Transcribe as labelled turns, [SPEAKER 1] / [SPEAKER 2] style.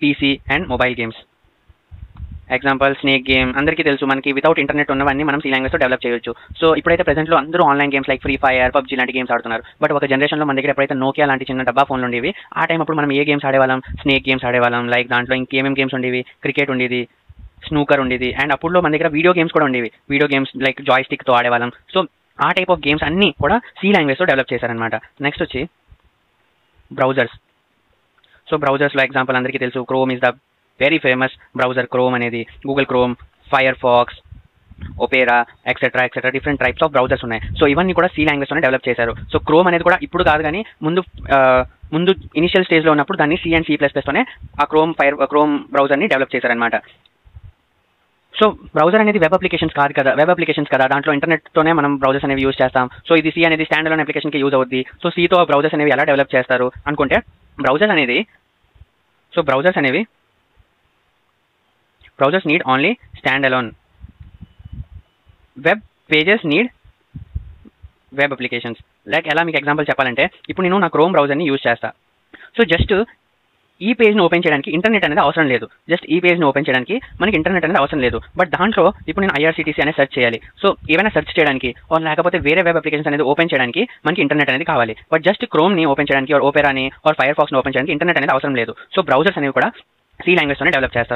[SPEAKER 1] PC and mobile games. Example snake game అందరికీ తెలుసు, మనకి వితౌట్ ఇంటర్నెట్ ఉన్నవన్నీ మనం సి లాంగ్వేజ్తో డెవలప్ చేయొచ్చు. సో ఇప్పుడైతే ప్రెజెంట్లో అందరూ online games like free fire, PUBG లాంటి గేమ్స్ ఆడుతున్నారు. బట్ ఒక జనరేషన్లో మన దగ్గర ఎప్పుడైతే నోకియా లాంటి చిన్న డబ్బా ఫోన్లు ఉండేవి, ఆ టైం అప్పుడు మనం ఏ గేమ్స్ ఆడేవాళ్ళం, స్నేక్ గేమ్స్ ఆడేవాళ్ళం. లైక్ దాంట్లో ఇంకేమేం గేమ్స్ ఉండేవి, క్రికెట్ ఉండేది, స్నూకర్ ఉండేది, అండ్ అప్పుడులో మన దగ్గర వీడియో గేమ్స్ కూడా ఉండేవి. వీడియో గేమ్స్ లైక్ జాయ్ స్టిక్తో ఆడేవాళ్ళం. సో ఆ టైప్ ఆఫ్ గేమ్స్ అన్నీ కూడా సి లాంగ్వేజ్తో డెవలప్ చేశారనమాట. నెక్స్ట్ వచ్చి బ్రౌజర్స్. సో బ్రౌజర్స్లో ఎగ్జాంపుల్ అందరికీ తెలుసు, Chrome is the very famous browser. Chrome అనేది Google Chrome, Firefox, Opera etcetera etcetera different types of browsers ఉన్నాయి. సో ఇవన్నీ కూడా సి లాంగ్వేజ్తోనే డెవలప్ చేశారు. సో క్రోమ్ అనేది కూడా ఇప్పుడు కాదు కానీ ముందు ఇనిషియల్ స్టేజ్లో ఉన్నప్పుడు దాన్ని సి అండ్ C++తోనే ఆ క్రోమ్ బ్రౌజర్ని డెవలప్ చేశారనమాట. సో బ్రౌజర్ అనేది వెబ్ అప్లికేషన్స్ కదా, దాంట్లో ఇంటర్నెట్తోనే మనం బ్రౌజర్స్ అనేవి యూజ్ చేస్తాం. సో ఇది సి అనేది స్టాండ్ అలోన్ అప్లికేషన్కి యూజ్ అవుద్ది. సో సితో బ్రౌజర్స్ అనేవి ఎలా డెవలప్ చేస్తారు అనుకుంటే, browsers need only standalone. Web pages need web applications. Like ఎలా మీకు ఎగ్జాంపుల్ చెప్పాలంటే, ఇప్పుడు నేను నా క్రోమ్ బ్రౌజర్ని యూజ్ చేస్తా. సో జస్ట్ ఈ పేజ్ని ఓపెన్ చేయడానికి ఇంటర్నెట్ అనేది అవసరం లేదు. మనకి ఇంటర్నెట్ అనేది అవసరం లేదు. బట్ దాంట్లో ఇప్పుడు నేను IRCTC అనేది సెర్చ్ చేయాలి. సో ఏమైనా సెర్చ్ చేయడానికి లేకపోతే వేరే వెబ్ అప్లికేషన్స్ అనేది ఓపెన్ చేయడానికి మనకి ఇంటర్నెట్ అనేది కావాలి. బట్ జస్ట్ క్రోమ్ని ఓపెన్ చేయడానికి, ఓపెరాని, ఫైర్ ఫాక్స్ని ఓపెన్ చేయడానికి ఇంటర్నెట్ అనేది అవసరం లేదు. సో బ్రౌజర్స్ అనేవి కూడా సి లాంగ్వేజ్తోనే డెవలప్ చేస్తారు.